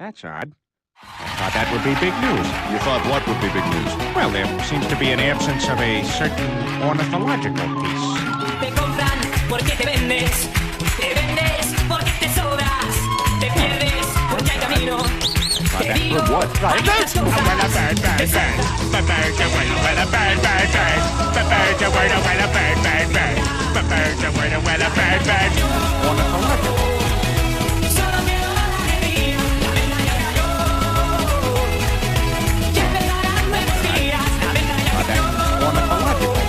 That's odd. I thought that would be big news. You thought what would be big news? Well, there seems to be an absence of a certain ornithological piece. Te compran porque te vendes porque te sobras, te pierdes porque hay camino. Te digo, what? hay muchas Ornithological. Solo quiero la alegría, la venta ya cayó. Ya empezarán nuevos días, la venta ya cayó. Ornithological.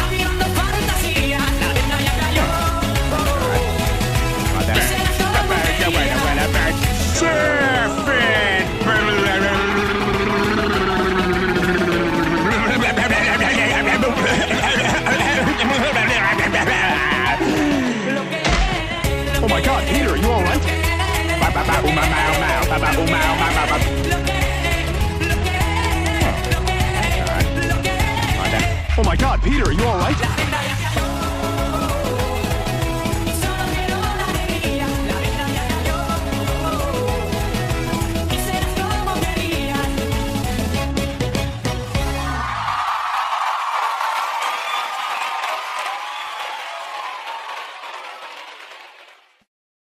Avivando fantasías, la venta ya cayó. Oh my God, Peter, are you all right? Lo que